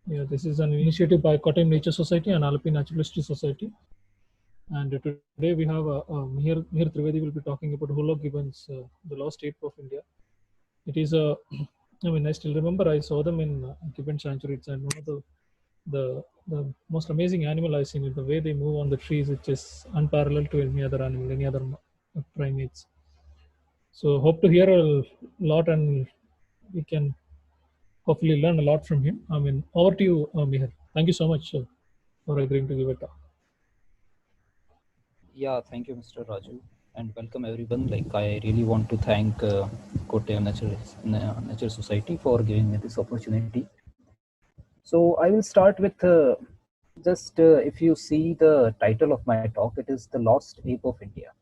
Yeah, this is an initiative by Kottayam Nature Society and Alapi Naturalist Society. And today we have Mihir Trivedi will be talking about Holo gibbons, the lost ape of India. It is a, I mean, I still remember I saw them in gibbon sanctuaries, and one of the most amazing animal I've seen is the way they move on the trees, which is unparalleled to any other animal, any other primates. So hope to hear a lot, and we can hopefully learn a lot from him. I mean, over to you, Mihir. Thank you so much for agreeing to give a talk. Yeah, thank you, Mr. Raju, and welcome everyone. Like, I really want to thank Kottayam Nature Society for giving me this opportunity. So, I will start with just if you see the title of my talk, it is The Lost Ape of India.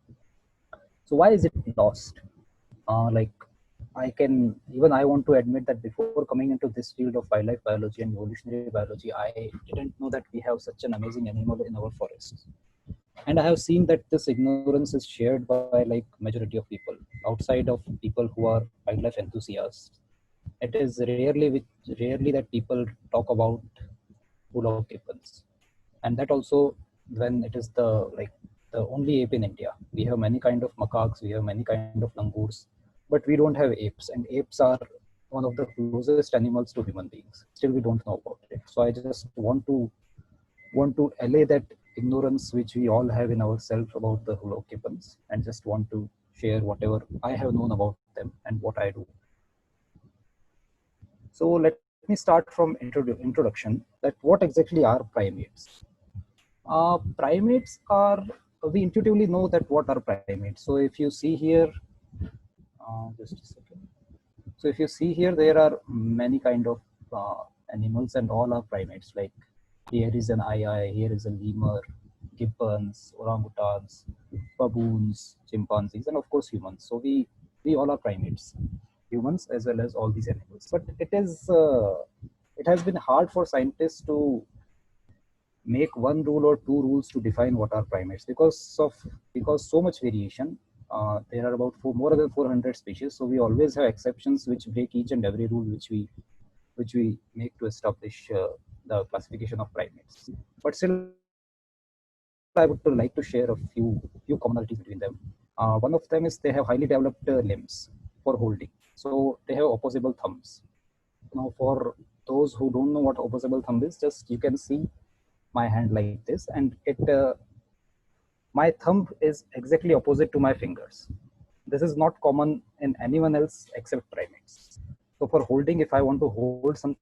So, why is it lost? Like, I want to admit that before coming into this field of wildlife biology and evolutionary biology, I didn't know that we have such an amazing animal in our forests. And I have seen that this ignorance is shared by like majority of people outside of people who are wildlife enthusiasts. It is rarely that people talk about bull gibbons, and that also when it is the only ape in India. We have many kind of macaques, we have many kind of langurs, but we don't have apes, and apes are one of the closest animals to human beings. Still, we don't know about it. So I just want to allay that ignorance which we all have in ourselves about the Hula gibbons, and just want to share whatever I have known about them and what I do. So let me start from introduction. That what exactly are primates? Primates are, we intuitively know that what are primates. So if you see here, just a second. So if you see here, there are many kind of animals, and all are primates. Like here is an ai, here is a lemur, gibbons, orangutans, baboons, chimpanzees, and of course humans. So we all are primates, humans as well as all these animals. But it has been hard for scientists to make one rule or two rules to define what are primates, because so much variation. There are about more than 400 species, so we always have exceptions which break each and every rule which we make to establish the classification of primates. But still, I would like to share a few commonalities between them. One of them is they have highly developed limbs for holding, so they have opposable thumbs. Now, for those who don't know what opposable thumb is, just you can see my hand like this, and my thumb is exactly opposite to my fingers. This is not common in anyone else except primates. So for holding, if I want to hold something,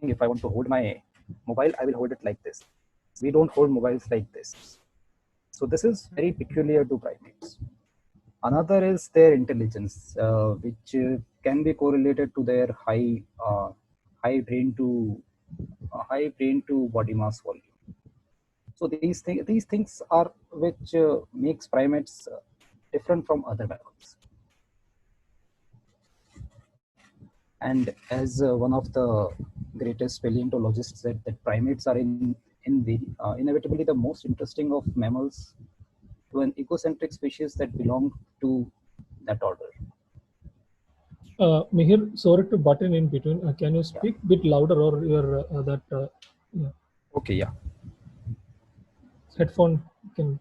if I want to hold my mobile, I will hold it like this. We don't hold mobiles like this. So this is very peculiar to primates. Another is their intelligence, which can be correlated to their high brain to high brain to body mass volume. So these things are which makes primates different from other mammals. And as one of the greatest paleontologists said, that primates are inevitably the most interesting of mammals to an ecocentric species that belong to that order. Mihir, sorry to butt in between. Can you Yeah. speak a bit louder, or your that yeah, Okay. Yeah. headphone can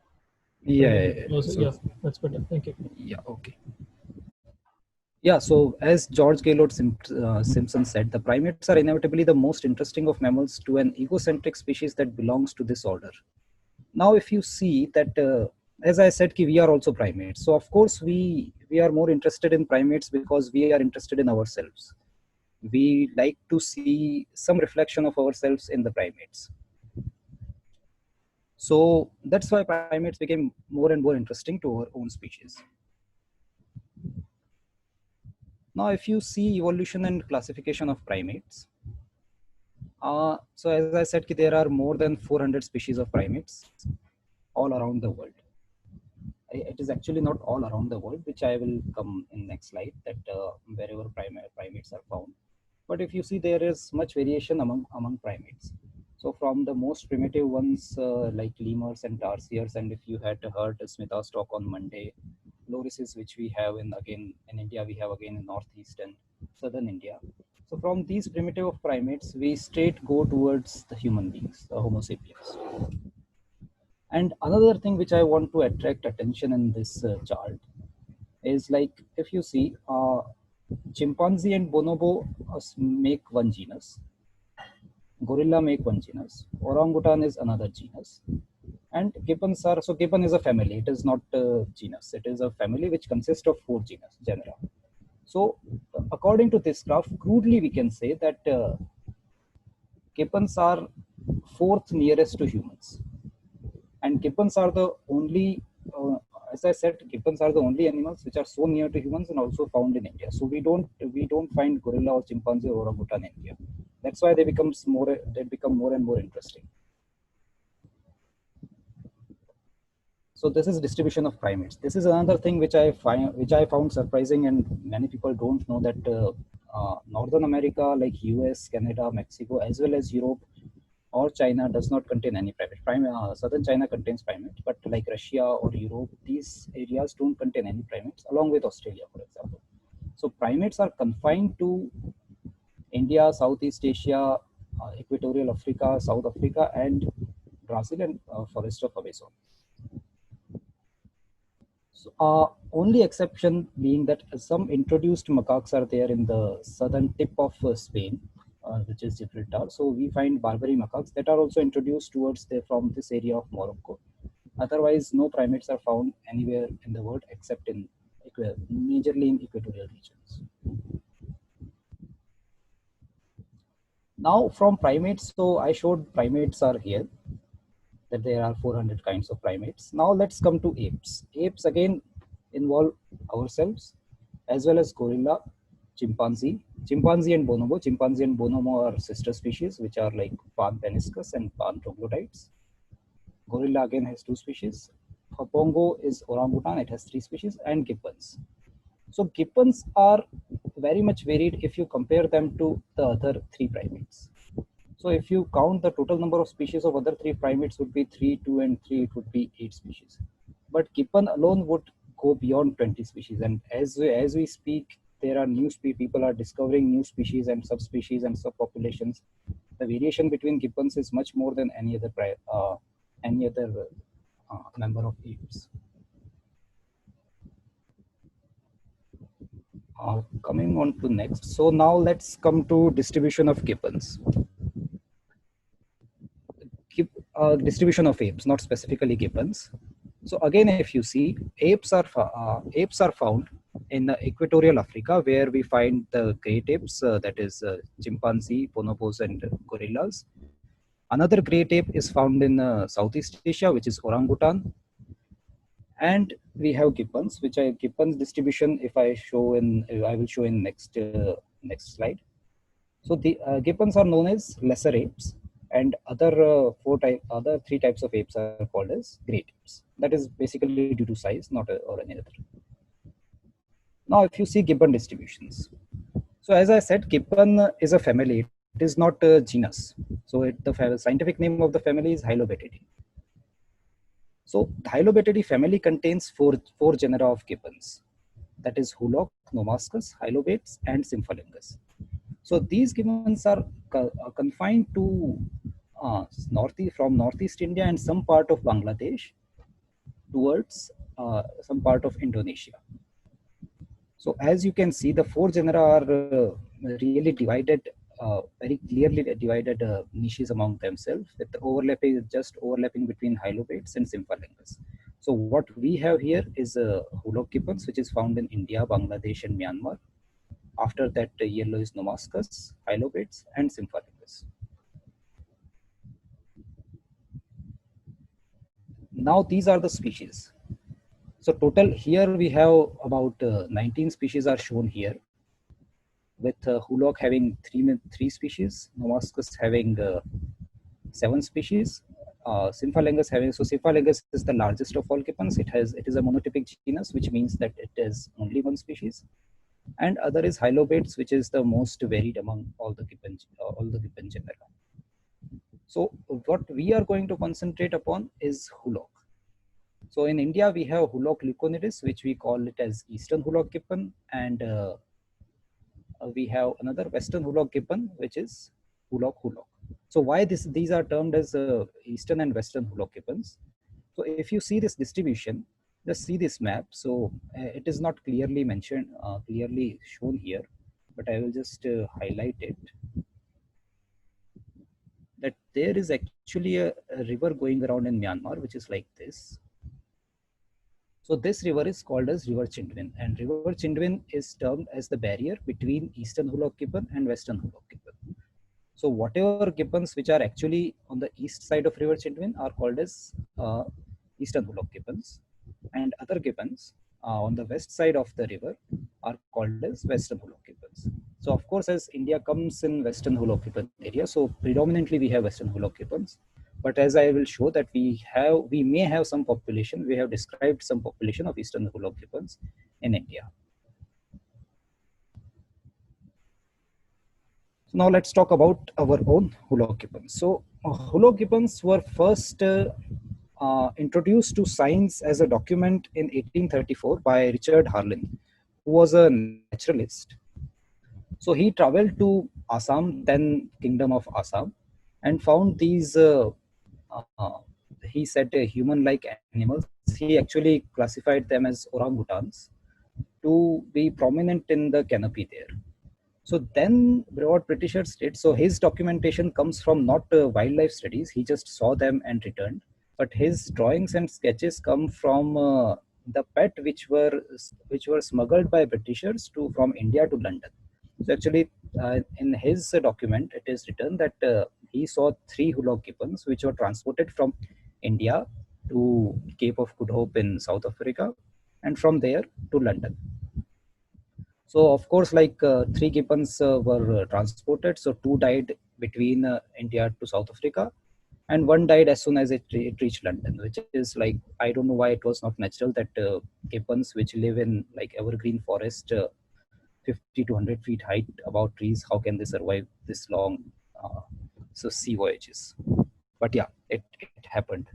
try Yeah. a Yeah, bit yeah. closer? So Yeah, that's better. Thank you. yeah. Okay. Yeah, so as George Gaylord Simpson said, the primates are inevitably the most interesting of mammals to an egocentric species that belongs to this order. Now, if you see that, as I said, we are also primates. So, of course, we are more interested in primates because we are interested in ourselves. We like to see some reflection of ourselves in the primates. So that's why primates became more and more interesting to our own species. Now, if you see evolution and classification of primates, so as I said, there are more than 400 species of primates all around the world. It is actually not all around the world, which I will come in next slide, that wherever primates are found. But if you see, there is much variation among primates. So from the most primitive ones like lemurs and tarsiers, and if you had heard Smita's talk on Monday, lorises, which we have in India, we have again in northeast and southern India. So from these primitive primates, we straight go towards the human beings, the Homo sapiens. And another thing which I want to attract attention in this chart is like, if you see, chimpanzee and bonobo make one genus, gorilla make one genus, orangutan is another genus, and gibbons are, so gibbon is a family, it is not a genus, it is a family which consists of four genera. So according to this graph, crudely we can say that gibbons are fourth nearest to humans, and gibbons are the only as I said, gibbons are the only animals which are so near to humans and also found in India. So we don't find gorilla or chimpanzee or orangutan in India. That's why they become more and more interesting. So this is distribution of primates. This is another thing which I found surprising, and many people don't know that Northern America, like US, Canada, Mexico, as well as Europe or China, does not contain any primate. Southern China contains primates, but like Russia or Europe, these areas don't contain any primates, along with Australia, for example. So primates are confined to India, Southeast Asia, Equatorial Africa, South Africa, and Brazil, and forest of Amazon. So, only exception being that some introduced macaques are there in the southern tip of Spain, which is Gibraltar. So we find Barbary macaques that are also introduced from this area of Morocco. Otherwise, no primates are found anywhere in the world except majorly in equatorial regions. Now from primates, so I showed primates are here, that there are 400 kinds of primates. Now let's come to apes. Apes again involve ourselves as well as gorilla, chimpanzee and bonobo. Chimpanzee and bonobo are sister species, which are like Pan peniscus and Pan troglodytes. Gorilla again has two species. Pongo is orangutan, it has three species, and gibbons. So gibbons are very much varied if you compare them to the other three primates. So if you count the total number of species of other three primates would be 3, 2, and 3, it would be 8 species. But gibbon alone would go beyond 20 species. And as we speak, there are people are discovering new species and subspecies and subpopulations. The variation between gibbons is much more than any other member of apes. Coming on to next. So now let's come to distribution of gibbons. Distribution of apes, not specifically gibbons. So again, if you see, apes are found in equatorial Africa, where we find the great apes, that is chimpanzee, bonobos, and gorillas. Another great ape is found in Southeast Asia, which is orangutan. And we have gibbons, gibbons distribution. If I will show in next slide. So the gibbons are known as lesser apes, and other three types of apes are called as great apes. That is basically due to size, not or any other. Now, if you see gibbon distributions, so as I said, gibbon is a family. It is not a genus. So the scientific name of the family is Hylobatidae. So the Hylobatidae family contains four genera of gibbons. That is Hulock, Nomascus, Hylobates, and Symphalingus. So these gibbons are confined to from northeast India and some part of Bangladesh towards some part of Indonesia. So as you can see, the four genera are really divided, very clearly divided niches among themselves, with the overlapping between Hylobates and Symphalingus. So what we have here is Hulock gibbons, which is found in India, Bangladesh, and Myanmar. After that, yellow is Nomascus, Hylobates, and Symphalingus. Now these are the species. So total here we have about 19 species are shown here, with Hulock having three species, Nomascus having 7 species, Symphalingus having, so Symphalingus is the largest of all gibbons. It is a monotypic genus, which means that it is only one species. And other is Hylobates, which is the most varied among all the gibbon genera. So what we are going to concentrate upon is Hulock. So in India, we have Hulock leuconidis, which we call it as Eastern Hulock gibbon, and we have another Western Hoolock gibbon, which is Hoolock Hoolock. So why these are termed as Eastern and Western Hoolock gibbons? So if you see this distribution, just see this map. So it is not clearly mentioned, clearly shown here, but I will just highlight it. That there is actually a river going around in Myanmar, which is like this. So this river is called as River Chindwin, and River Chindwin is termed as the barrier between Eastern Hoolock gibbon and Western Hoolock gibbon. So whatever gibbons which are actually on the east side of River Chindwin are called as Eastern Hoolock gibbons, and other gibbons on the west side of the river are called as Western Hoolock gibbons. So of course, as India comes in Western Hoolock gibbon area, so predominantly we have Western Hoolock gibbons. But as I will show that we may have some population, we have described some population of Eastern Hoolock gibbons in India. So now let's talk about our own Hoolock gibbons. So Hoolock gibbons were first introduced to science as a document in 1834 by Richard Harlan, who was a naturalist. So he traveled to Assam, then Kingdom of Assam, and found these, he said, human-like animals. He actually classified them as orangutans to be prominent in the canopy there. So then what Britishers did, so his documentation comes from not wildlife studies, he just saw them and returned, but his drawings and sketches come from the pet which were smuggled by Britishers from India to London. So actually in his document it is written that he saw 3 Hoolock gibbons which were transported from India to Cape of Good Hope in South Africa, and from there to London. So of course, like 3 gibbons were transported. So 2 died between India to South Africa, and 1 died as soon as it reached London, which is like, I don't know why it was not natural that gibbons which live in like evergreen forest, 50 to 100 feet height above trees, how can they survive this long sea voyages? But yeah, it happened.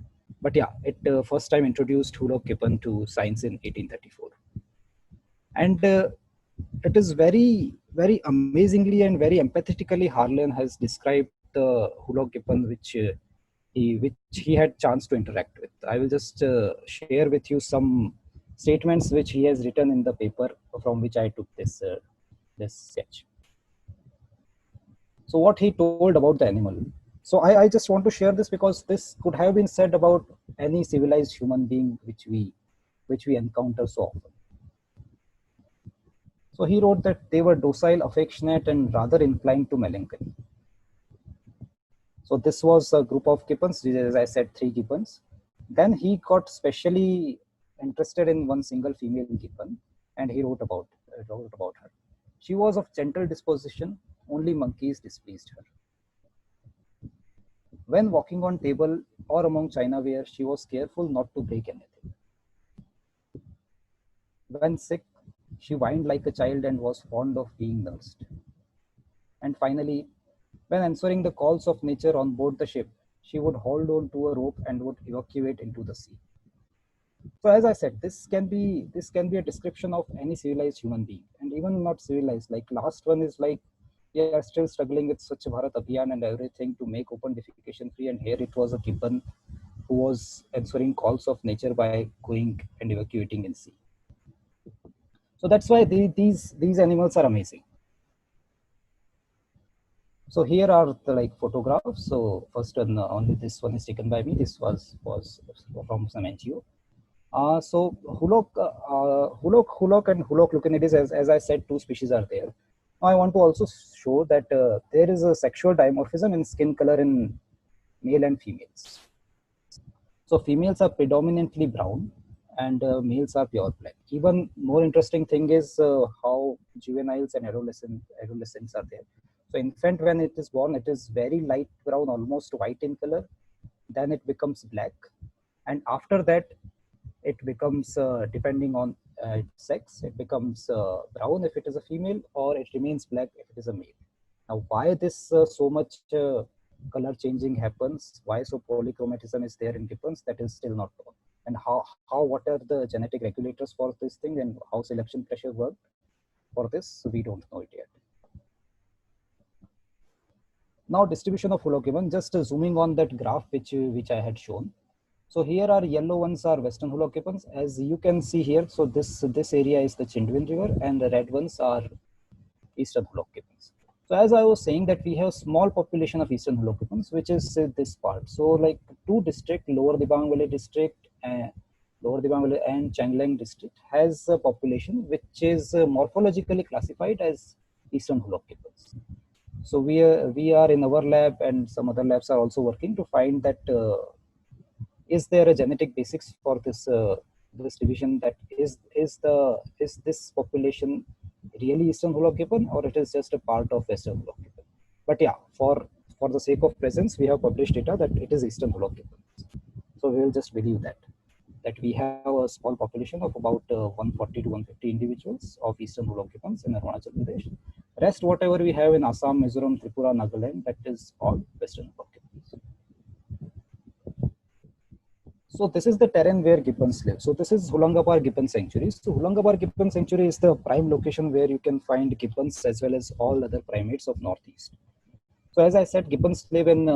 But yeah, it first time introduced Hoolock gibbon to science in 1834. And it is very, very amazingly and very empathetically Harlan has described the Hoolock gibbon which he had chance to interact with. I will just share with you some statements which he has written in the paper from which I took this sketch. So what he told about the animal. So I just want to share this because this could have been said about any civilized human being which we encounter so often. So he wrote that they were docile, affectionate, and rather inclined to melancholy. So this was a group of gibbons, as I said, 3 gibbons. Then he got specially interested in one single female gibbon, and he wrote about her. She was of gentle disposition, only monkeys displeased her. When walking on table or among chinaware, she was careful not to break anything. When sick, she whined like a child and was fond of being nursed. And finally, when answering the calls of nature on board the ship, she would hold on to a rope and would evacuate into the sea. So as I said, this can be a description of any civilized human being, and even not civilized. Like last one is like, we are still struggling with Swachh Bharat Abhiyan and everything to make open defecation free, and here it was a gibbon who was answering calls of nature by going and evacuating in sea. So that's why these animals are amazing. So here are the like photographs. So first one, only this one is taken by me. This was from some NGO. So Hoolock and Hoolock leuconides, as I said, 2 species are there. Now I want to also show that there is a sexual dimorphism in skin color in male and females. So females are predominantly brown, and males are pure black. Even more interesting thing is how juveniles and adolescents are there. So infant, when it is born, it is very light brown, almost white in color. Then it becomes black, and after that, it becomes depending on its sex, it becomes brown if it is a female, or it remains black if it is a male. Now, why this so much color changing happens? Why so polychromatism is there in gibbons? That is still not known. And how what are the genetic regulators for this thing, and how selection pressure worked for this? So we don't know it yet. Now distribution of Hologibbon, just zooming on that graph which I had shown. So here are yellow ones are Western Hologibbons, as you can see here. So this area is the Chindwin River, and the red ones are Eastern Hologibbons. So as I was saying that we have small population of Eastern Hologibbons, which is this part. So like two district, Lower Dibang Valley district, Lower Dibang Valley and Changlang district has a population which is morphologically classified as Eastern Hologibbons. So we are in our lab, and some other labs are also working to find that is there a genetic basics for this division, that is this population really Eastern Hologibbon, or it is just a part of Western Hologibbon. But yeah, for the sake of presence, we have published data that it is Eastern Hologibbon. So we will just believe that we have a small population of about 140 to 150 individuals of Eastern Hologibbons in Arunachal Pradesh. Rest, whatever we have in Assam, Mizoram, Tripura, Nagaland, that is all Western Hologibbons. So this is the terrain where gibbons live. So this is Hulangapar Gibbon Sanctuary. So Hulangapar Gibbon Sanctuary is the prime location where you can find gibbons as well as all other primates of Northeast. So as I said, gibbons live in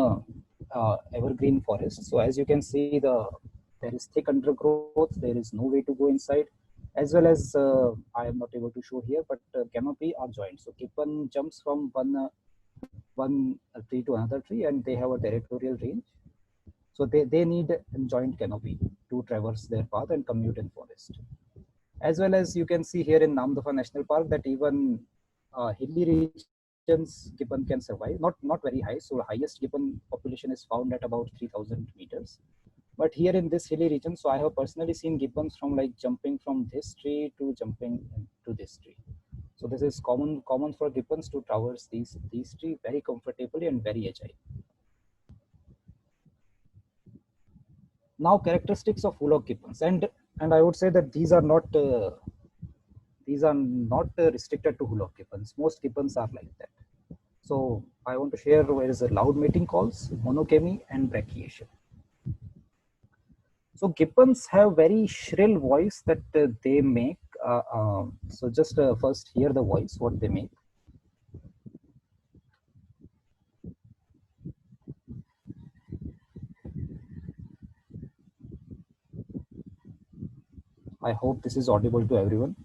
evergreen forest. So as you can see, there is thick undergrowth. There is no way to go inside. As well as I am not able to show here, but canopy are joined. So gibbon jumps from one tree to another tree, and they have a territorial range. So they need a joint canopy to traverse their path and commute in forest. As well as you can see here in Namdapha National Park that even hilly regions gibbon can survive, not very high. So the highest gibbon population is found at about 3,000 meters. But here in this hilly region, so I have personally seen gibbons from like jumping from this tree to jumping to this tree. So this is common for gibbons to traverse these trees very comfortably and very agile. Now characteristics of Hulok gibbons, and I would say that these are not restricted to Hulok gibbons. Most gibbons are like that. So I want to share where is a loud mating calls, monogamy, and brachiation. So gibbons have very shrill voice that they make. So just first hear the voice, what they make. I hope this is audible to everyone.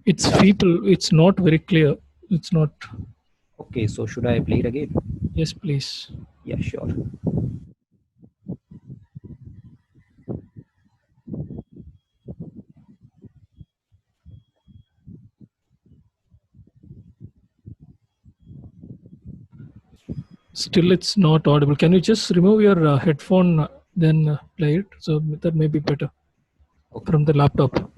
It's feeble. It's not very clear. It's not. Okay, so should I play it again? Yes, please. Yeah, sure. Still, it's not audible. Can you just remove your headphone, then play it? So that may be better Okay. from the laptop.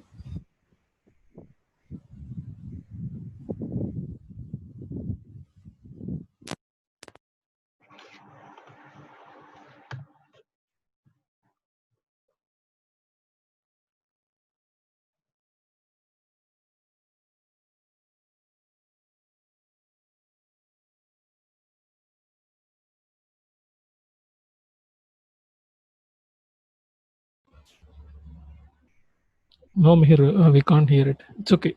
No, Mihir, we can't hear it. It's okay.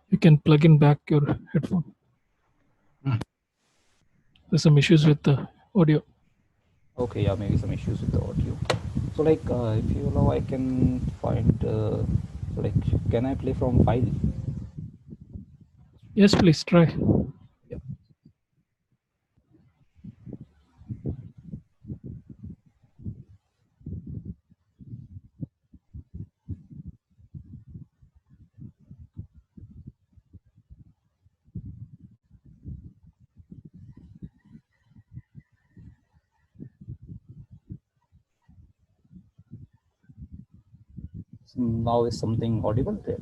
You can plug in back your headphone. There's some issues with the audio. Okay, yeah, maybe some issues with the audio. So like, if you allow, I can find, like, can I play from file? Yes, please try. Yeah. So now is something audible there?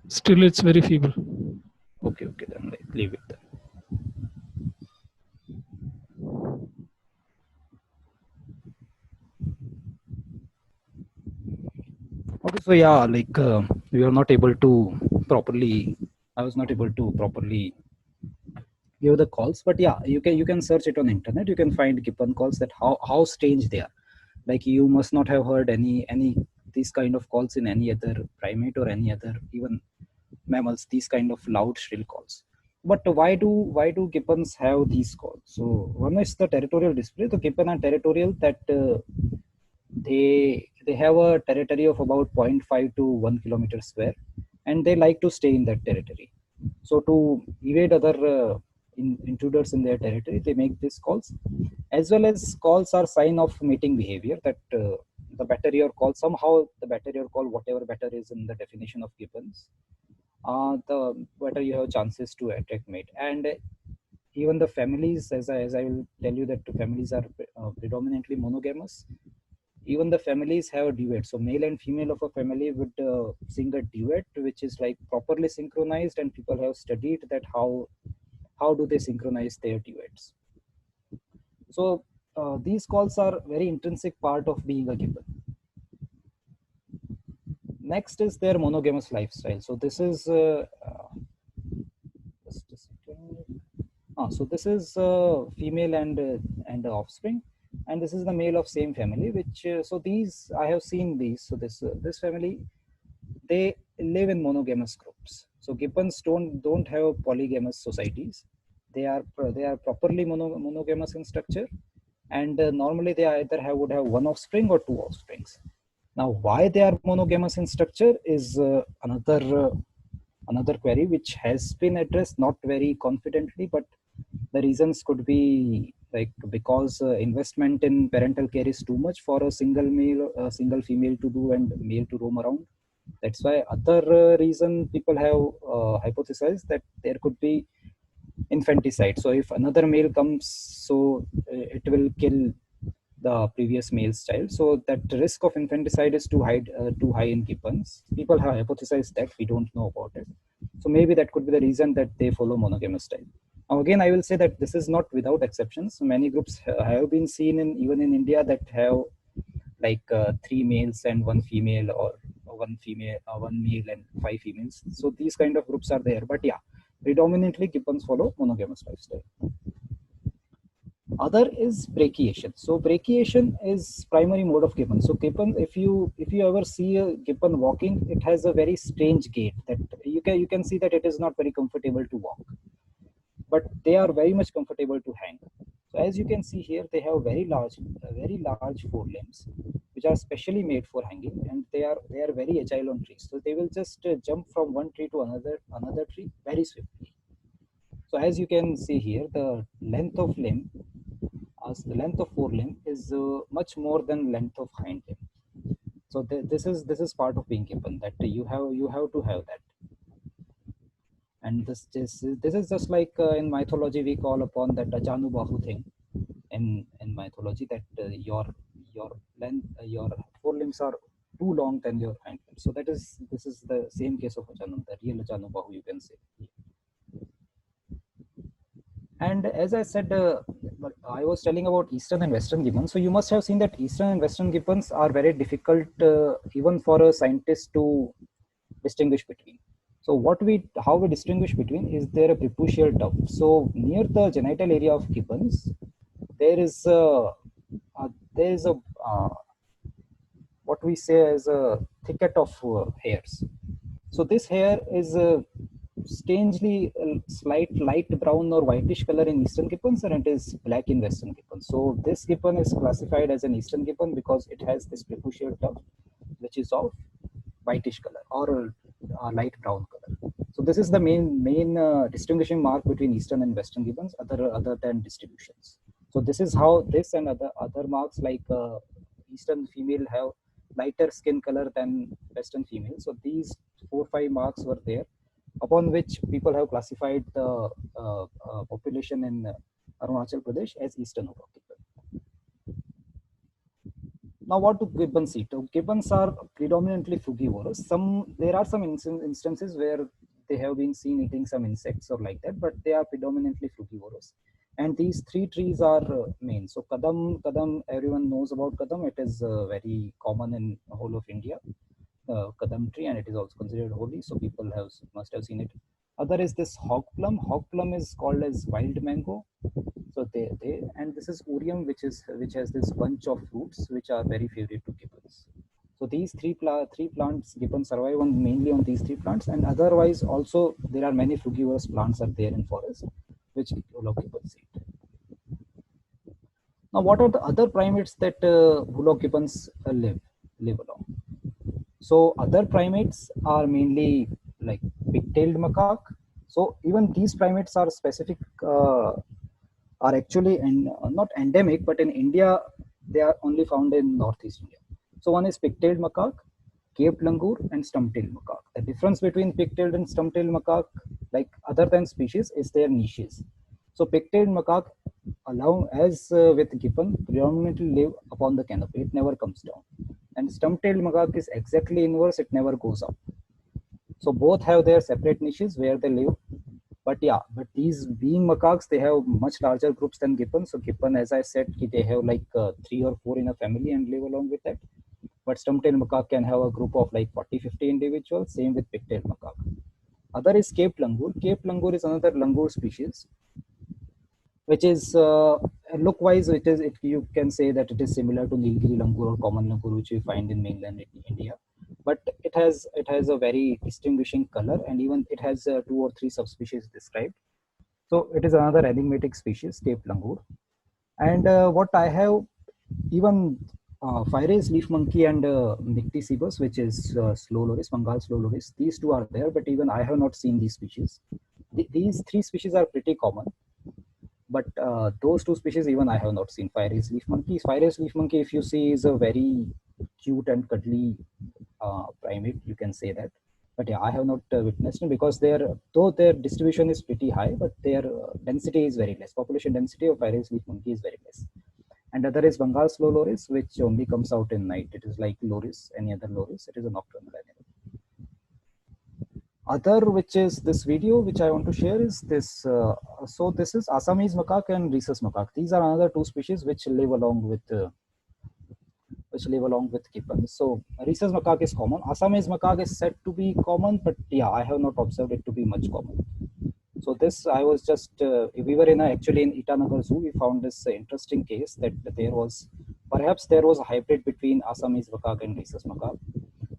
Still, it's very feeble. Okay, then like, leave it there. Okay, so yeah, like we are not able to properly I was not able to properly give the calls, but yeah, you can search it on internet. You can find gibbon calls, that how strange they are. Like, you must not have heard any these kind of calls in any other primate or any other even mammals, these kind of loud shrill calls. But why do gibbons have these calls? So one is the territorial display. The gibbon are territorial, that they have a territory of about 0.5 to 1 kilometer square, and they like to stay in that territory. So to evade other intruders in their territory, they make these calls. As well as calls are sign of mating behavior, that the better your call, somehow the better your call, whatever better is in the definition of gibbons, the better you have chances to attract mate. And even the families, as I will tell you, that the families are predominantly monogamous. Even the families have a duet, so male and female of a family would sing a duet, which is like properly synchronized, and people have studied that how do they synchronize their duets. So these calls are very intrinsic part of being a gibbon. Next is their monogamous lifestyle. So this is just a second. So this is female and the offspring, and this is the male of same family. Which so these I have seen these. So this family, they live in monogamous groups. So gibbons don't have polygamous societies. They are properly monogamous in structure, and normally they either would have one offspring or two offsprings. Now, why they are monogamous in structure is another query which has been addressed, not very confidently, but the reasons could be like, because investment in parental care is too much for a single female to do and male to roam around. That's why other reason people have hypothesized that there could be infanticide. So if another male comes, so it will kill the previous male's child. So that risk of infanticide is too high in gibbons. People have hypothesized that. We don't know about it. So maybe that could be the reason that they follow monogamous style. Now again, I will say that this is not without exceptions. Many groups have been seen even in India, that have like three males and one female, or one male and five females. So these kind of groups are there. But yeah, predominantly gibbons follow monogamous lifestyle. Other is brachiation. So brachiation is primary mode of gibbon. So gibbon, if you ever see a gibbon walking, it has a very strange gait, that you can see that it is not very comfortable to walk, but they are very much comfortable to hang. So as you can see here, they have very large forelimbs, which are specially made for hanging, and they are very agile on trees. So they will just jump from one tree to another tree very swiftly. So as you can see here, the length of limb, as the length of forelimb is much more than length of hind limb. So this is part of being gibbon, that you have to have that. And this is just like in mythology we call upon that Ajanubahu thing in mythology, that your length your forelimbs are too long than your hind limbs. So this is the same case of the real Ajanubahu, you can say. And as I said, I was telling about Eastern and Western gibbons. So you must have seen that Eastern and Western gibbons are very difficult, even for a scientist to distinguish between. So how we distinguish between is there a preputial tuft. So near the genital area of gibbons, there is a what we say as a thicket of hairs. So this hair is strangely slight light brown or whitish color in Eastern gibbons, and it is black in Western gibbons. So this gibbon is classified as an Eastern gibbon because it has this preputial tuft, which is of whitish color or light brown color. So this is the main distinguishing mark between Eastern and Western gibbons, other than distributions. So this is how this and other marks, like Eastern female have lighter skin color than Western female. So these 4-5 marks were there, upon which people have classified the population in Arunachal Pradesh as Eastern Hook gibbon. Now, what do gibbons eat? Gibbons are predominantly frugivorous. There are some instances where they have been seen eating some insects or like that, but they are predominantly frugivorous. And these three trees are main. So kadam, everyone knows about kadam. It is very common in the whole of India, kadam tree, and it is also considered holy. So people must have seen it. Other is this hog plum. Hog plum is called as wild mango. So they and this is Urium, which has this bunch of fruits which are very favorite to gibbons. So these three plants gibbons survive on mainly on these three plants, and otherwise also there are many frugivorous plants are there in forest which Hulok gibbons eat. Now, what are the other primates that Hulok gibbons live along? So other primates are mainly like pig-tailed macaque. So even these primates are specific, are actually not endemic, but in India they are only found in northeast India. So one is pig-tailed macaque, Cape langur, and stump-tailed macaque. The difference between pig-tailed and stump-tailed macaque, like other than species, is their niches. So pig-tailed macaque, along as with gibbon, predominantly live upon the canopy. It never comes down. And stump-tailed macaque is exactly inverse. It never goes up. So both have their separate niches where they live. But yeah, but these being macaques, they have much larger groups than gibbon. So gibbon, as I said, they have like 3 or 4 in a family and live along with that. But stump-tailed macaque can have a group of like 40-50 individuals. Same with pig-tailed macaque. Other is Cape langur. Cape langur is another langur species, which is look-wise, you can say that it is similar to Nilgiri langur or common langur, which we find in mainland India. But it has a very distinguishing color, and even it has 2 or 3 subspecies described. So it is another enigmatic species, Cape langur. And what I have, even Fire-rays leaf monkey and Nycticebus, which is slow loris, Bengal slow loris. These two are there, but even I have not seen these species. These 3 species are pretty common, but those 2 species even I have not seen. Fire-rays leaf monkey. Fire-rays leaf monkey, if you see, is a very cute and cuddly primate. You can say that. But yeah, I have not witnessed it because though their distribution is pretty high, but their density is very less. Population density of Fire-rays leaf monkey is very less. And other is Bengal slow loris, which only comes out in night. It is like loris, any other loris. It is a nocturnal animal. Other, which is this video, which I want to share, is this. So this is Assamese macaque and rhesus macaque. These are another 2 species which live along with gibbons. So rhesus macaque is common. Assamese macaque is said to be common, but yeah, I have not observed it to be much common. So this, I was just, we were actually in Itanagar Zoo, we found this interesting case that perhaps there was a hybrid between Assamese macaque and rhesus macaque.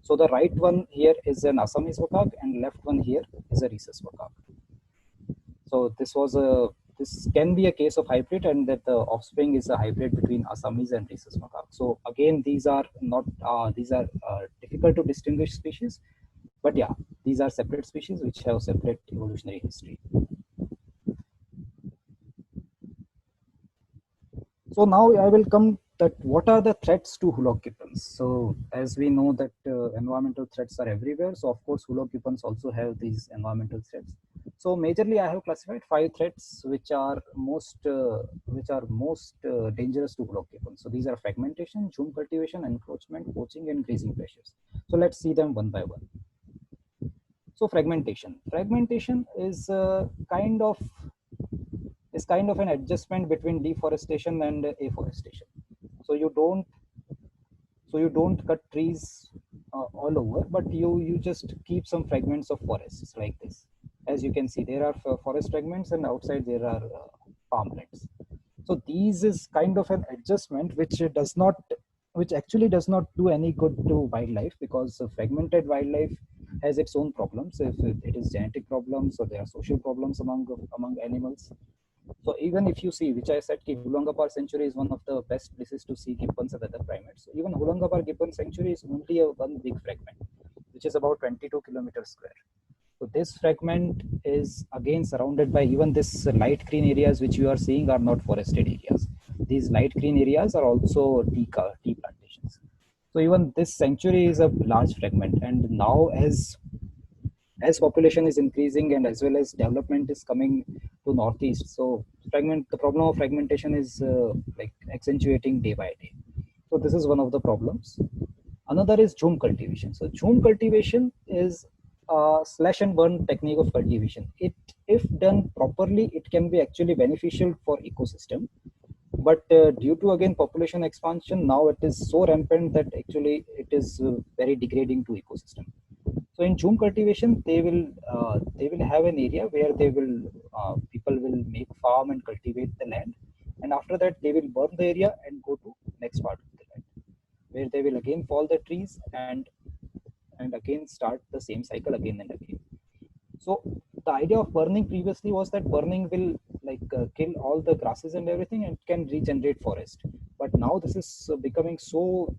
So the right one here is an Assamese macaque and left one here is a rhesus macaque. So this can be a case of hybrid, and that the offspring is a hybrid between Assamese and rhesus macaque. So again, these are difficult to distinguish species, but yeah, these are separate species which have separate evolutionary history. So now I will come that what are the threats to Hulok gibbons. So as we know that environmental threats are everywhere. So of course Hulok gibbons also have these environmental threats. So majorly I have classified 5 threats which are most dangerous to Hulok gibbons. So these are fragmentation, jhum cultivation, encroachment, poaching, and grazing pressures. So let's see them one by one. So fragmentation is kind of an adjustment between deforestation and afforestation. So you don't cut trees all over, but you just keep some fragments of forests like this. As you can see, there are forest fragments, and outside there are farmlands. So these is kind of an adjustment which actually does not do any good to wildlife, because fragmented wildlife has its own problems. If it is genetic problems, or there are social problems among animals. So even if you see, which I said, Hulongapar Sanctuary is one of the best places to see gibbons and other primates. So even Hulongapar Gibbon Sanctuary is only one big fragment, which is about 22 kilometers square. So this fragment is again surrounded by even this light green areas which you are seeing are not forested areas. These light green areas are also tea plantations. So even this sanctuary is a large fragment, and now as population is increasing and as well as development is coming to northeast, so the problem of fragmentation is like accentuating day by day. So this is one of the problems. Another is jhum cultivation. So jhum cultivation is a slash and burn technique of cultivation. If done properly, it can be actually beneficial for ecosystem. But due to again population expansion, now it is so rampant that actually it is very degrading to ecosystem. So in Jhum cultivation, they will have an area where they will people will make farm and cultivate the land, and after that they will burn the area and go to next part of the land, where they will again fall the trees and again start the same cycle again and again. So the idea of burning previously was that burning will kill all the grasses and everything and can regenerate forest. But now this is becoming so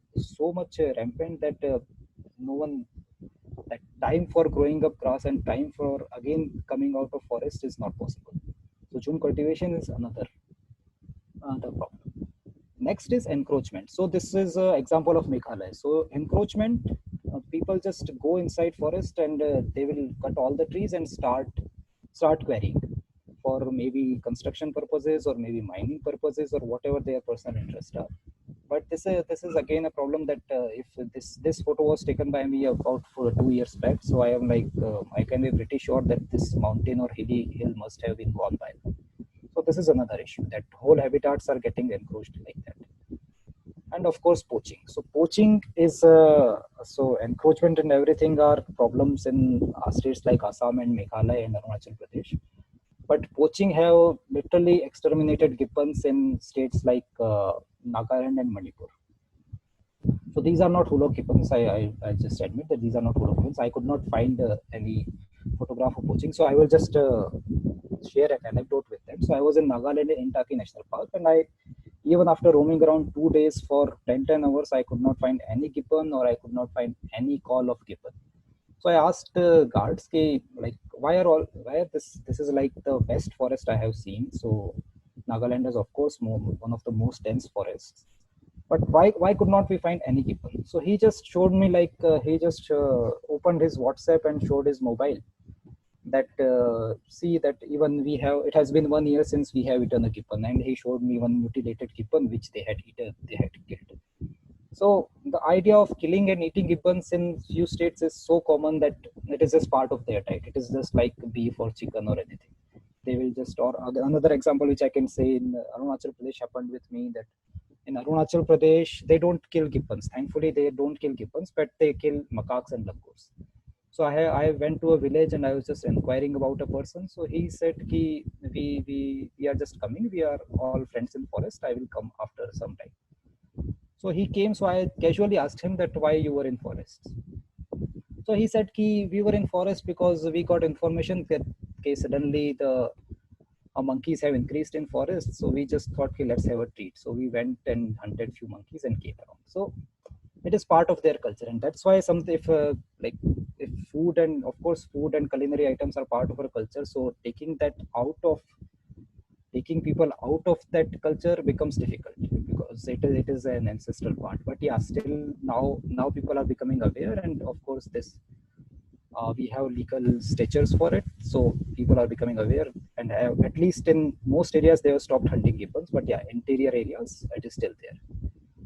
much rampant that no one that time for growing up grass and time for again coming out of forest is not possible. So June cultivation is another problem. Next is encroachment. So this is an example of Meghalaya. So encroachment, people just go inside forest and they will cut all the trees and start quarrying for maybe construction purposes or maybe mining purposes or whatever their personal interest are. But this is again a problem that if this photo was taken by me about for 2 years back, so I am I can be pretty sure that this mountain or hilly hill must have been gone by. So this is another issue, that whole habitats are getting encroached like that. And of course poaching. So poaching is so encroachment and everything are problems in states like Assam and Meghalaya and Arunachal Pradesh. But poaching have literally exterminated gibbons in states like Nagaland and Manipur. So these are not hulok gibbons. I just admit that these are not hulok gibbons. I could not find any photograph of poaching, so I will just share an anecdote with that. So I was in Nagaland in Intaki National Park, and I, even after roaming around 2 days for 10 hours, I could not find any gibbon or I could not find any call of gibbon. So I asked guards, like, why are this is like the best forest I have seen. So Nagaland is of course one of the most dense forests, but why could not we find any gibbon? So he just showed me he just opened his WhatsApp and showed his mobile that see that even we have, it has been 1 year since we have eaten a gibbon, and he showed me one mutilated gibbon which they had killed. So the idea of killing and eating gibbons in few states is so common that it is just part of their diet. It is just like beef or chicken or anything. They will just, or another example which I can say in Arunachal Pradesh happened with me, that in Arunachal Pradesh they don't kill gibbons. Thankfully they don't kill gibbons, but they kill macaques and langurs. So I went to a village and I was just inquiring about a person. So he said, we are just coming. We are all friends in forest. I will come after some time. So he came. So I casually asked him that why you were in forest. So he said we were in forest because we got information that suddenly the monkeys have increased in forest. So we just thought, let's have a treat. So we went and hunted few monkeys and came around. So it is part of their culture, and that's why if food, and of course food and culinary items are part of our culture, so taking people out of that culture becomes difficult because it is an ancestral part. But yeah, still now people are becoming aware, and of course this we have legal statutes for it, so people are becoming aware, and have, at least in most areas they have stopped hunting gibbons. But yeah, interior areas it is still there,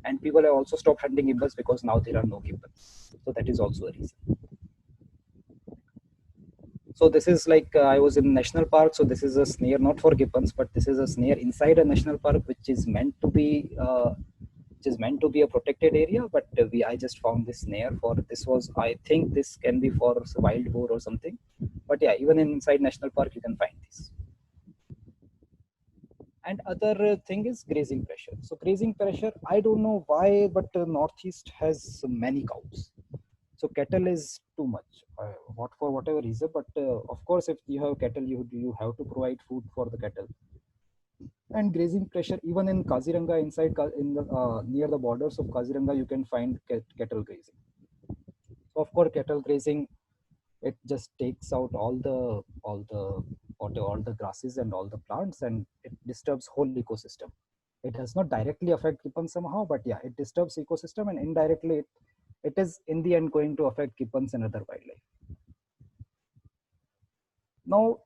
and people have also stopped hunting gibbons because now there are no gibbons. So that is also a reason. So this is I was in national park. So this is a snare not for gibbons, but this is a snare inside a national park, which is meant to be a protected area. But I just found this snare for this was, I think this can be for wild boar or something. But yeah, even inside national park you can find this. And other thing is grazing pressure. So grazing pressure, I don't know why, but Northeast has many cows. So cattle is too much, what for whatever reason. But of course, if you have cattle, you have to provide food for the cattle. And grazing pressure, even in Kaziranga, in the near the borders of Kaziranga, you can find cattle grazing. So of course, cattle grazing, it just takes out all the grasses and all the plants, and it disturbs whole ecosystem. It does not directly affect gibbons somehow, but yeah, it disturbs ecosystem, and indirectly it is in the end going to affect gibbons and other wildlife. Now,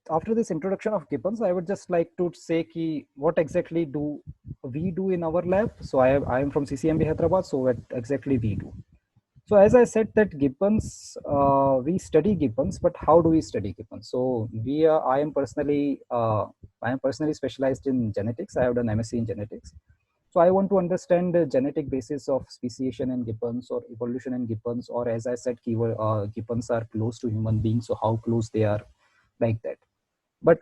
after this introduction of gibbons, I would just like to say what exactly do we do in our lab. So I am from CCMB Hyderabad. So what exactly we do? So as I said that gibbons, we study gibbons, but how do we study gibbons? So I am personally specialized in genetics. I have done MSc in genetics. So I want to understand the genetic basis of speciation in gibbons or evolution in gibbons, or as I said, gibbons are close to human beings, so how close they are, like that. But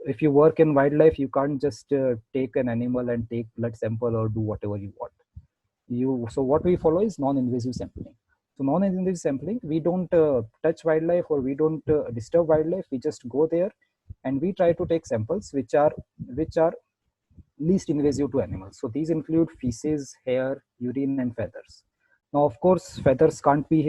if you work in wildlife, you can't just take an animal and take blood sample or do whatever you want. So what we follow is non-invasive sampling. So non-invasive sampling, we don't touch wildlife or we don't disturb wildlife. We just go there and we try to take samples which are least invasive to animals. So these include feces, hair, urine, and feathers. Now, of course, feathers can't be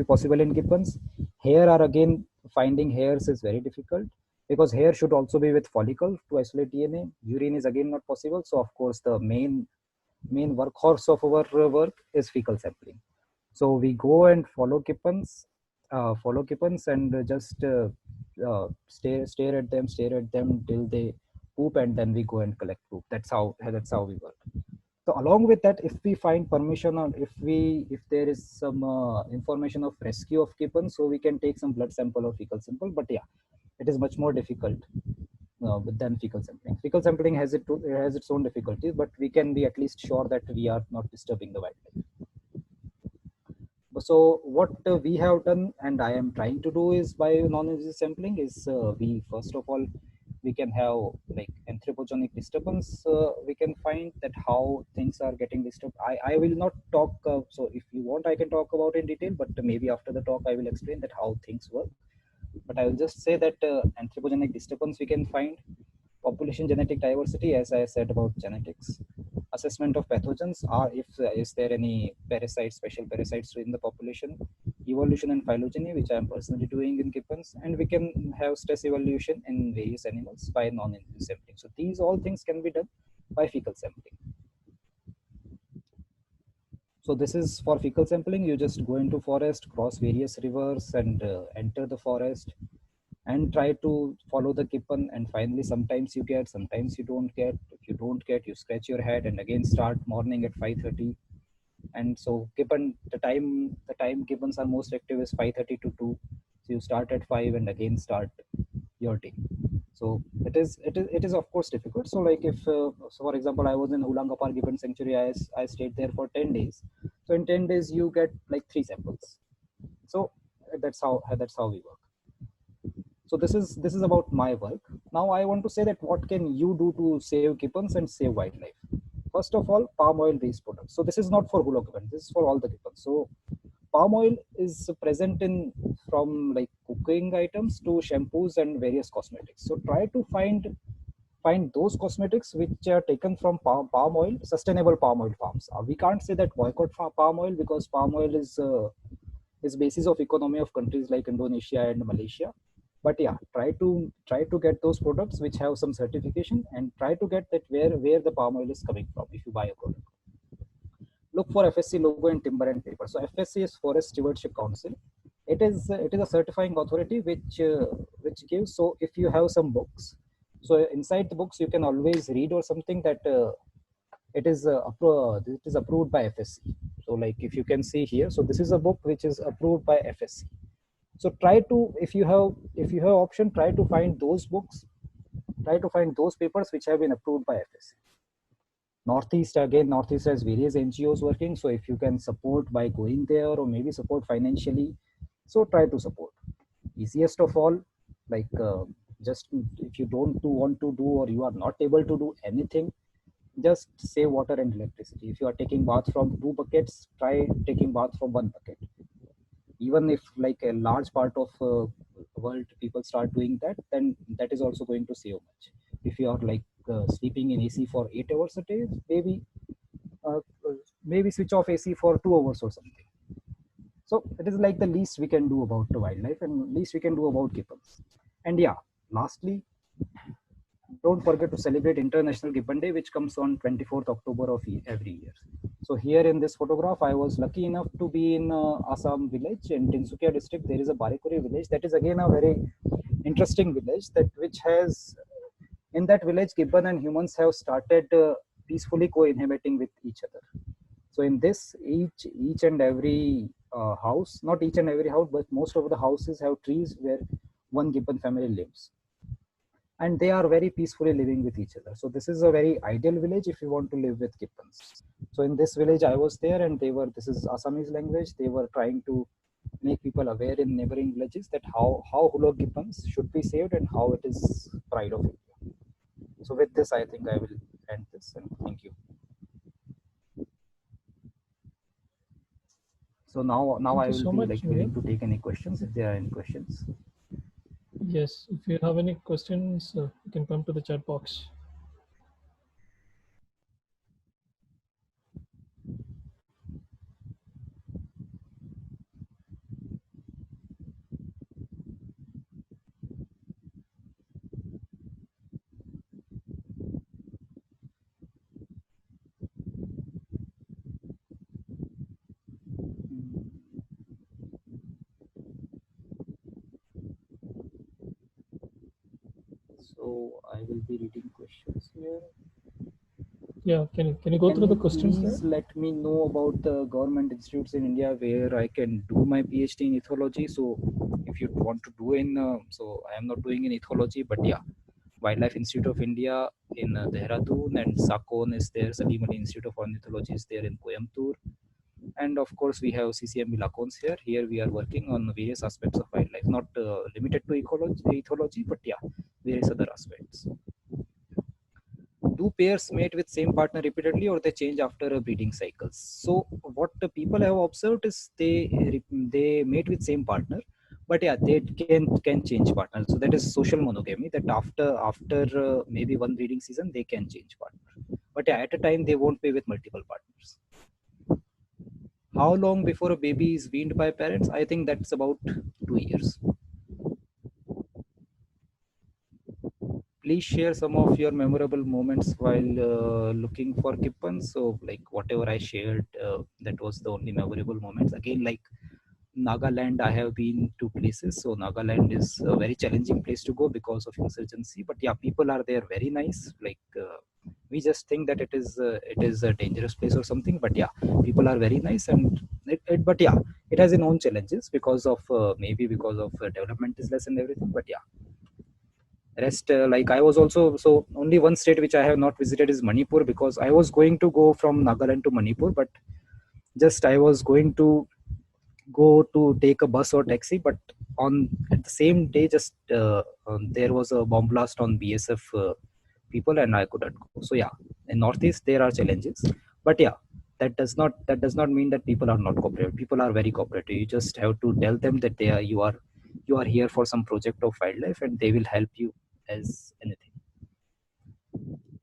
possible in gibbons. Hair are again, finding hairs is very difficult because hair should also be with follicle to isolate DNA. Urine is again not possible. So of course, the main workhorse of our work is fecal sampling. So we go and follow gibbons and just stare at them till they poop, and then we go and collect poop. That's how we work. So along with that, if we find permission, or if there is some information of rescue of gibbons, so we can take some blood sample or fecal sample. But yeah, it is much more difficult than fecal sampling. Fecal sampling has its own difficulties, but we can be at least sure that we are not disturbing the wildlife. So what we have done, and I am trying to do, is by non-invasive sampling is we first of all we can have like anthropogenic disturbance. We can find that how things are getting disturbed. I will not talk. So if you want, I can talk about in detail, but maybe after the talk I will explain that how things work. But I will just say that anthropogenic disturbance we can find, population genetic diversity, as I said about genetics, assessment of pathogens, are if is there any parasites, special parasites in the population, evolution and phylogeny, which I am personally doing in gibbons, and we can have stress evaluation in various animals by non-invasive sampling. So these all things can be done by fecal sampling. So this is for fecal sampling. You just go into forest, cross various rivers, and enter the forest and try to follow the gibbon. And finally, sometimes you get, sometimes you don't get. If you don't get, you scratch your head and again start morning at 5:30. And so gibbon, the time gibbons are most active is 5:30 to 2. So you start at 5 and again start your day. So it is of course difficult. So like if so for example, I was in Ulangapar Gibbon Sanctuary. I stayed there for 10 days. So in 10 days you get like 3 samples. So that's how we work. So this is about my work. Now I want to say that what can you do to save gibbons and save wildlife. First of all, palm oil based products. So this is not for hula gibbon, this is for all the gibbons. So palm oil is present in, from like cooking items to shampoos and various cosmetics. So try to find those cosmetics which are taken from palm oil, sustainable palm oil farms. We can't say that boycott palm oil, because palm oil is basis of economy of countries like Indonesia and Malaysia. But yeah, try to get those products which have some certification, and try to get that where the palm oil is coming from. If you buy a product, look for FSC logo in timber and paper. So FSC is Forest Stewardship Council. It is a certifying authority which gives. So if you have some books, so inside the books you can always read or something that it is approved by FSC. So like if you can see here, so this is a book which is approved by FSC. So try to, if you have option, try to find those books, try to find those papers which have been approved by FSC. Northeast has various NGOs working. So if you can support by going there, or maybe support financially, so try to support. Easiest of all, like just if you don't want to do, or you are not able to do anything, just save water and electricity. If you are taking bath from 2 buckets, try taking bath from 1 bucket. Even if like a large part of world people start doing that, then that is also going to save much. If you are like sleeping in AC for 8 hours a day, uh, maybe switch off AC for 2 hours or something. So it is like the least we can do about the wildlife, and least we can do about gibbons. And yeah, lastly, don't forget to celebrate International Gibbon Day, which comes on 24th October of every year. So here in this photograph, I was lucky enough to be in Assam village in Tinsukia district. There is a Barekuri village. That is again a very interesting village, that which has, in that village, gibbon and humans have started peacefully co-inhabiting with each other. So in this, each and every house, not each and every house, but most of the houses have trees where one gibbon family lives. and they are very peacefully living with each other. So this is a very ideal village if you want to live with gibbons. So in this village I was there, and this is Assamese language. They were trying to make people aware in neighboring villages that how Hulok gibbons should be saved and how it is pride of India. So with this, I think I will end this, and thank you. So now Thank I you will so be much, like willing to take any questions if there are any questions. Yes, if you have any questions, you can come to the chat box. So I will be reading questions here. Yeah, can you go through the questions there? Please let me know about the government institutes in India where I can do my PhD in ethology. So if you want to do in, so I am not doing in ethology, but yeah, Wildlife Institute of India in Dehradun, and SACON is there, Salim Ali Institute of Ornithology is there in Coimbatore. And of course, we have CCMB Lacons here. Here we are working on various aspects of wildlife, not limited to ethology, but yeah, various other aspects. Do pairs mate with same partner repeatedly, or they change after a breeding cycles? So what the people have observed is they mate with same partner, but yeah, they can change partner. So that is social monogamy. That after maybe one breeding season they can change partner, but yeah, at a time they won't be with multiple partners. How long before a baby is weaned by parents? I think that's about 2 years. Please share some of your memorable moments while looking for gibbons. So like whatever I shared, that was the only memorable moments. Again, like Nagaland, I have been to places. So Nagaland is a very challenging place to go because of insurgency. But yeah, people are there very nice. Like we just think that it is a dangerous place or something. But yeah, people are very nice, and but yeah, it has its own challenges because of maybe because of development is less and everything. But yeah, rest like I was also, so only one state which I have not visited is Manipur, because I was going to go from Nagaland to Manipur, but just I was going to go to take a bus or taxi, but on at the same day just there was a bomb blast on BSF people, and I couldn't go. So yeah, in Northeast there are challenges, but yeah, that does not mean that people are not cooperative. People are very cooperative. You just have to tell them that you are here for some project of wildlife, and they will help you as anything.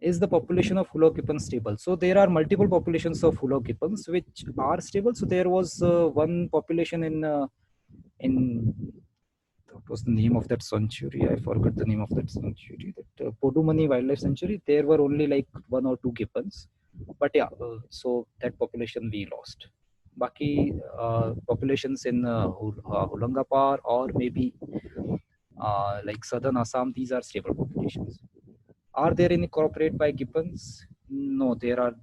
Is the population of Hulok gibbons stable? So there are multiple populations of Hulok gibbons which are stable. So there was one population in what was the name of that sanctuary? I forgot the name of that sanctuary. That Podumani Wildlife Sanctuary. There were only like one or two gibbons, but yeah, so that population we lost. Baki populations in Holangapar or maybe like southern Assam, these are stable populations. Are there any corporate by gibbons? No, there are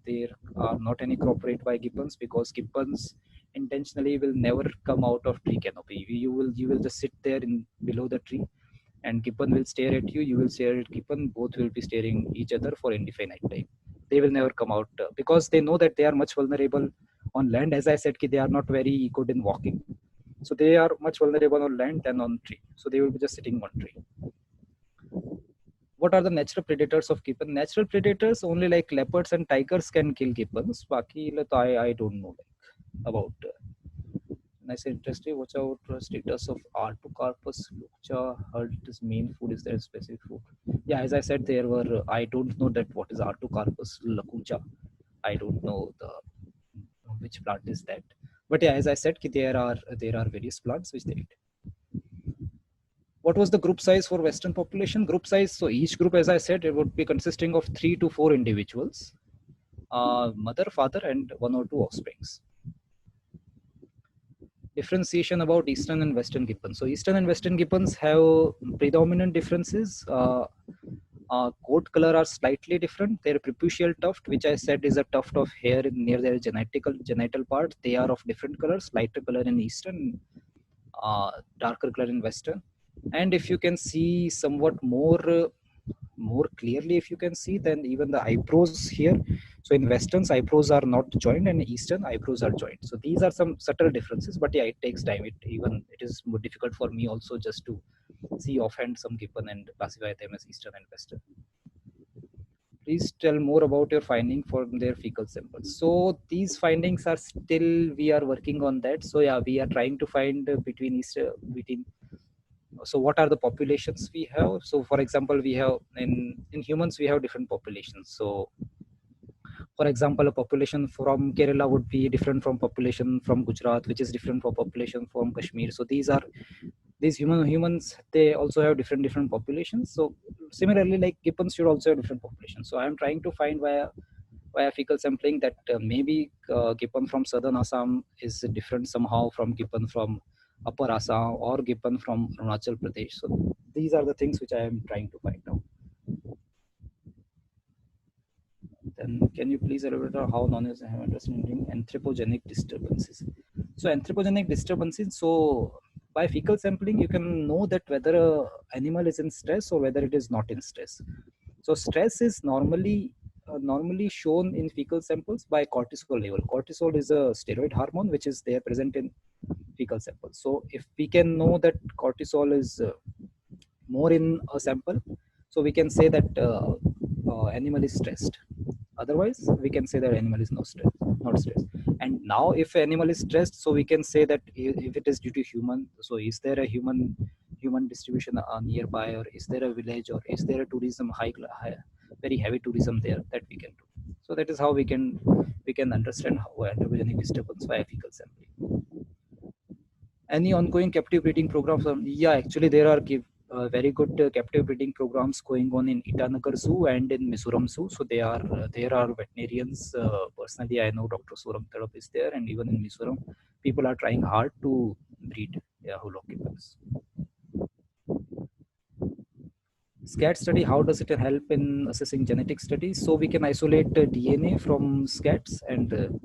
not any corporate by gibbons, because gibbons intentionally will never come out of tree canopy. You will just sit there in below the tree, and gibbon will stare at you. You will stare at gibbon. Both will be staring each other for indefinite time. They will never come out because they know that they are much vulnerable on land. As I said, they are not very good in walking, so they are much vulnerable on land than on tree. So they will be just sitting on tree. What are the natural predators of gibbon? Natural predators only like leopards and tigers can kill gibbons. Baki I don't know like about. Nice interesting. Watch out status of Artocarpus lucha. Heard its main food is there specific food. Yeah, as I said, there were. I don't know that what is Artocarpus lacucha. I don't know the which plant is that. But yeah, as I said, there are various plants which they eat. What was the group size for Western population? Group size, so each group, as I said, it would be consisting of 3 to 4 individuals, mother, father, and one or two offsprings. Differentiation about Eastern and Western gibbons. So Eastern and Western gibbons have predominant differences. Coat color are slightly different. Their preputial tuft, which I said is a tuft of hair near their genital part, they are of different colors, lighter color in Eastern, darker color in Western. And if you can see somewhat more more clearly, if you can see, then even the eyebrows here. So in westerns, eyebrows are not joined, and eastern eyebrows are joined. So these are some subtle differences, but yeah, it takes time. It is more difficult for me also just to see offhand some gibbon and classify them as eastern and western. Please tell more about your finding from their fecal samples. So these findings are still, we are working on that. So yeah, we are trying to find between. So what are the populations we have? So for example, we have in humans we have different populations. So for example, a population from Kerala would be different from population from Gujarat, which is different from population from Kashmir. So these humans, they also have different populations. So similarly, like gibbons should also have different populations. So I am trying to find via fecal sampling that maybe gibbon from southern Assam is different somehow from gibbon from upper Assam or gibbon from Arunachal Pradesh. So these are the things which I am trying to find out. Then can you please elaborate on how knowledge have understanding anthropogenic disturbances? So anthropogenic disturbances. So by fecal sampling, you can know that whether a animal is in stress or whether it is not in stress. So stress is normally shown in fecal samples by cortisol level. Cortisol is a steroid hormone which is there present in fecal samples. So if we can know that cortisol is more in a sample, so we can say that animal is stressed. Otherwise, we can say that animal is not stressed. And now, if animal is stressed, so we can say that if it is due to human, so is there a human distribution nearby, or is there a village, or is there a tourism high very heavy tourism there that we can do. So that is how we can understand how anthropogenic disturbance via fecal sampling. Any ongoing captive breeding programs? Yeah, actually there are very good captive breeding programs going on in Itanagar Zoo and in Mizoram Zoo. So there are veterinarians. Personally, I know Dr. Suram Tadap is there, and even in Mizoram, people are trying hard to breed Hulok gibbons. SCAT study, how does it help in assessing genetic studies? So we can isolate DNA from SCATs, and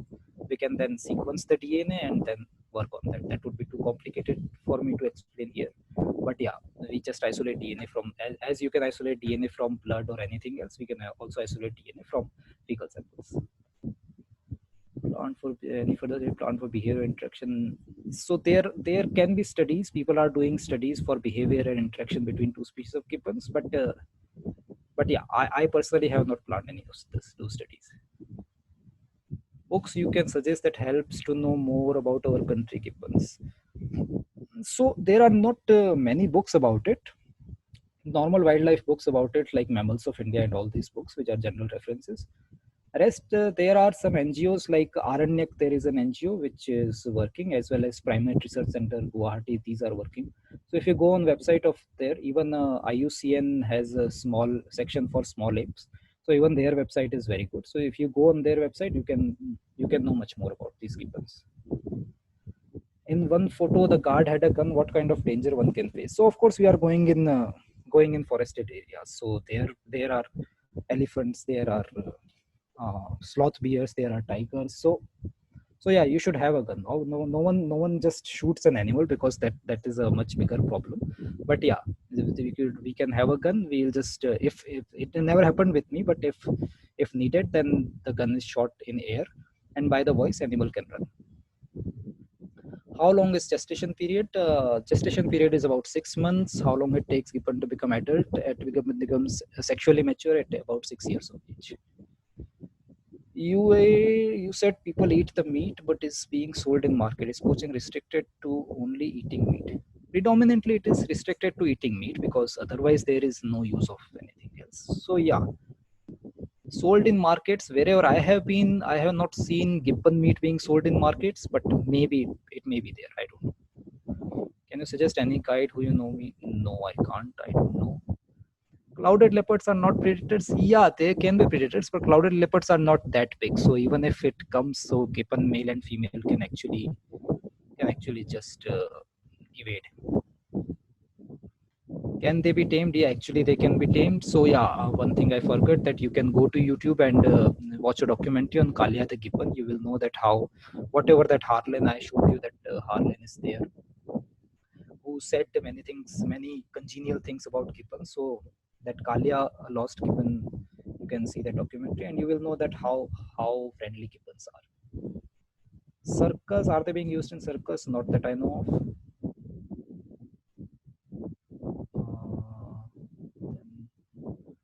we can then sequence the DNA and then work on that. That would be too complicated for me to explain here. But yeah, we just isolate DNA from, as you can isolate DNA from blood or anything else, we can also isolate DNA from fecal samples. Plan for any further plan for behavior interaction. So there can be studies. People are doing studies for behavior and interaction between two species of gibbons, but yeah, I personally have not planned any of those studies. Books you can suggest that helps to know more about our country gibbons. So there are not many books about it. Normal wildlife books about it, like Mammals of India and all these books, which are general references. Rest, there are some NGOs like Aranyak. There is an NGO which is working, as well as Primate Research Center Guwahati. These are working. So if you go on website of there, even IUCN has a small section for small apes. So even their website is very good. So if you go on their website, you can know much more about these gibbons. In one photo, the guard had a gun. What kind of danger one can face? So of course we are going in forested areas. So there are elephants, there are sloth bears, there are tigers. So yeah, you should have a gun. No one just shoots an animal, because that is a much bigger problem. But yeah, we can have a gun. We'll just if it never happened with me, but if needed, then the gun is shot in air, and by the voice, animal can run. How long is gestation period? Gestation period is about 6 months. How long it takes gibbon to become adult? It becomes sexually mature at about 6 years of age. You said people eat the meat, but is being sold in market. Is poaching restricted to only eating meat? Predominantly, it is restricted to eating meat, because otherwise there is no use of anything else. So yeah, sold in markets wherever I have been, I have not seen gibbon meat being sold in markets, but maybe it may be there. I don't know. Can you suggest any guide who you know me? No, I can't. I don't know. Clouded leopards are not predators. Yeah, they can be predators, but clouded leopards are not that big. So even if it comes, so gibbon male and female can actually just evade. Can they be tamed? Yeah, actually they can be tamed. So yeah, one thing I forgot, that you can go to YouTube and watch a documentary on Kalia the gibbon. You will know that how whatever that Harlan I showed you, that Harlan is there, who said many things, many congenial things about gibbon. So that Kalia lost gibbon, you can see the documentary and you will know that how friendly gibbons are. Circus, are they being used in circus? Not that I know of.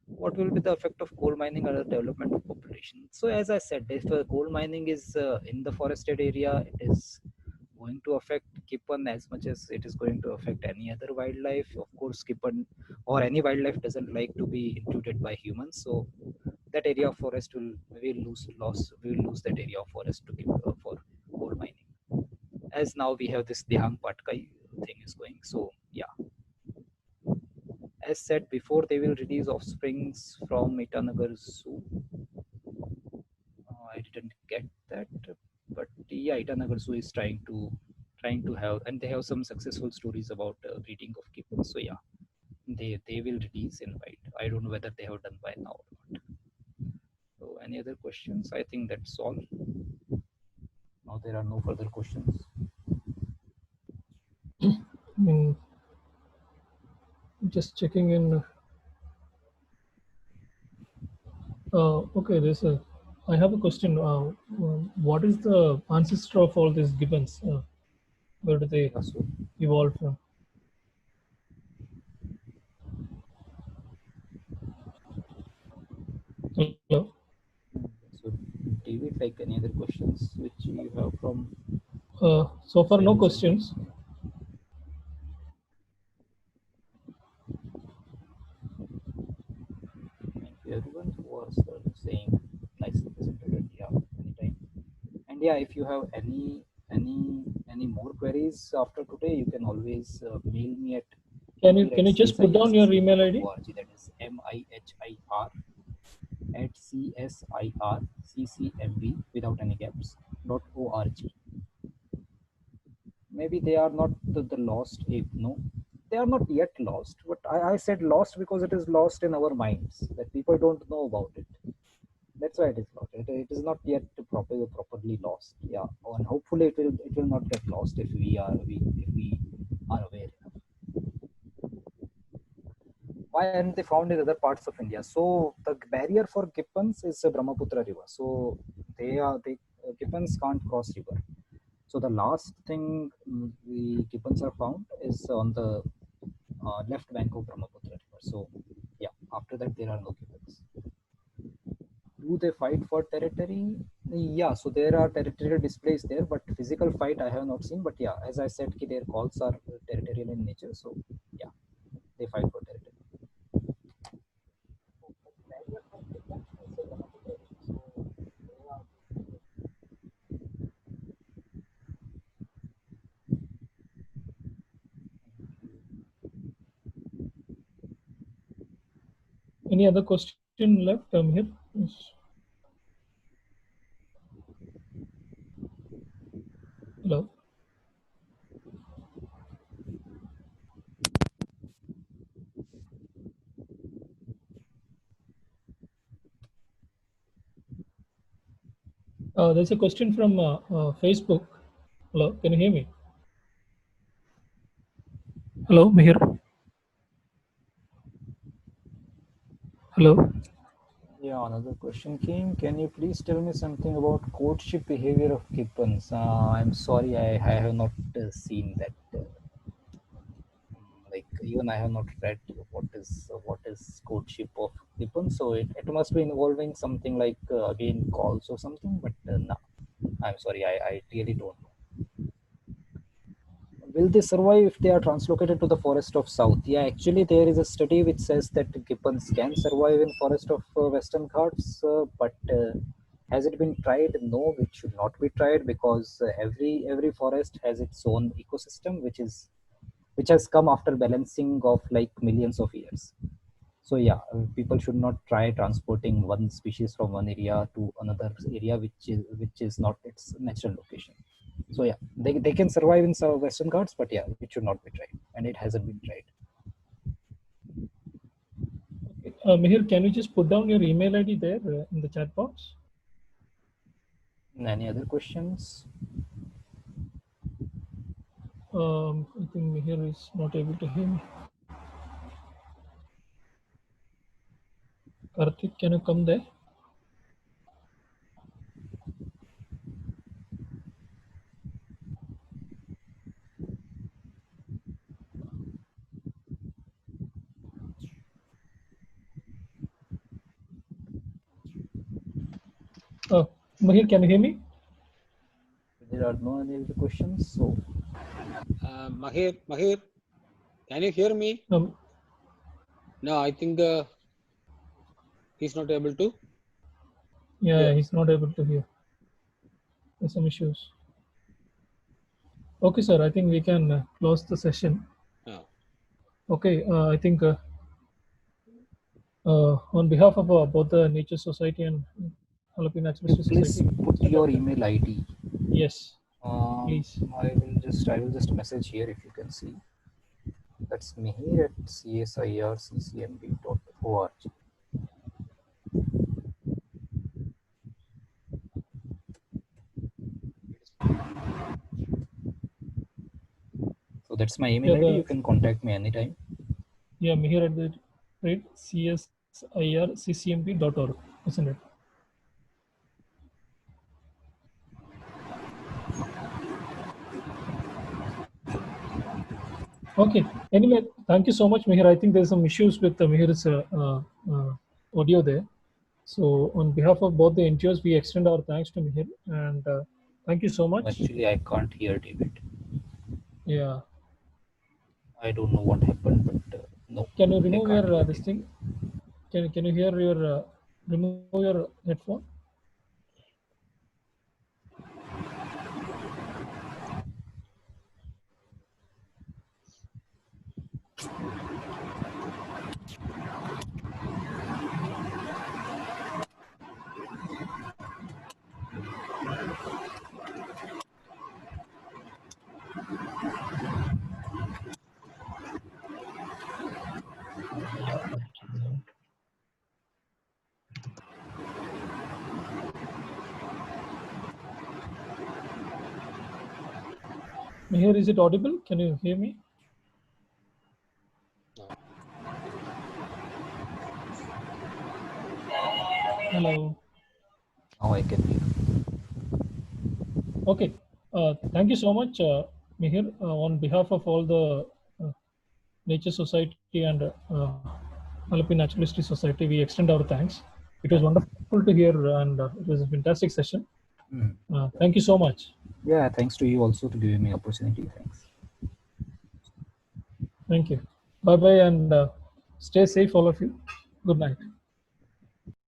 What will be the effect of coal mining on the development of population? So as I said, if coal mining is in the forested area, it is going to affect gibbon as much as it is going to affect any other wildlife. Of course, gibbon or any wildlife doesn't like to be intruded by humans, so that area of forest will lose that area of forest to for coal mining. As now we have this Dihang Patkai thing is going. So yeah, as said before, they will release offsprings from Itanagar Zoo. I didn't get that, but yeah, Itanagar Zoo is trying to have, and they have some successful stories about breeding of gibbons. So yeah, they will release in white. I don't know whether they have done by now or not. So any other questions? I think that's all. Now there are no further questions. Just checking in. Okay, I have a question. What is the ancestor of all these gibbons? Where do they evolve from? Hello? So David, like any other questions which you have from? So far, no questions. Thank you everyone who was saying nicely presented. Yeah, anytime. And yeah, if you have any more queries after today, you can always mail me at Can you just put down your email ID? That is MIHIR at CSIRCCMB without any gaps .org. Maybe they are not the lost ape. No, they are not yet lost. But I said lost because it is lost in our minds, that people don't know about it. That's why it is lost. It is not yet properly lost. Yeah, and hopefully it will not get lost if we are aware. Why aren't they found in other parts of India? So the barrier for gibbons is the Brahmaputra River. So gibbons can't cross river. So the last thing the gibbons are found is on the left bank of Brahmaputra River. So yeah, after that there are no gibbons. Do they fight for territory? Yeah, so there are territorial displays there, but physical fight I have not seen. But yeah, as I said, their calls are territorial in nature. So yeah, they fight for territory. Any other question left? Here. Yes. Hello. There's a question from Facebook. Hello, can you hear me? Hello, Mihir. Hello. Yeah, another question came. Can you please tell me something about courtship behavior of gibbons? I'm sorry, I have not seen that. Like even I have not read what is courtship of gibbons. So it must be involving something like again calls or something. But no, I'm sorry, I really don't know. Will they survive if they are translocated to the forest of south? Yeah, actually there is a study which says that gibbons can survive in forest of western ghats, but has it been tried? No, it should not be tried, because every forest has its own ecosystem, which has come after balancing of like millions of years. So yeah, people should not try transporting one species from one area to another area which is not its natural location. So yeah, they can survive in some Western Ghats, but yeah, it should not be tried, and it hasn't been tried. Okay. Mihir, can you just put down your email ID there in the chat box? Any other questions? I think Mihir is not able to hear me. Karthik, can you come there? Mahir, can you hear me? There are no any other questions. So Mahir, can you hear me? No, I think he's not able to. Yeah, he's not able to hear. There's some issues. Okay, sir. I think we can close the session. Okay. I think on behalf of both the Nature Society and Halapi Naturalist please Society, put your email ID. Yes. Please. I will just message here if you can see. That's mihir@csirccmb.org. So that's my email ID. You can contact me anytime. Yeah, mihir@csirccmb.org, isn't it? Okay. Anyway, thank you so much, Mihir. I think there's some issues with Mihir's audio there. So on behalf of both the NGOs, we extend our thanks to Mihir, and thank you so much. Actually, I can't hear David. Yeah. I don't know what happened, but no. Can you remove your this thing? Can you hear your remove your headphone? Mihir, is it audible? Can you hear me? Hello. Now I can hear. Okay. Thank you so much, Mihir. On behalf of all the Nature Society and Halapi Naturalist Society, we extend our thanks. It was wonderful to hear, and it was a fantastic session. Thank you so much. Yeah, thanks to you also to giving me opportunity. Thanks. Thank you. Bye bye, and stay safe, all of you. Good night.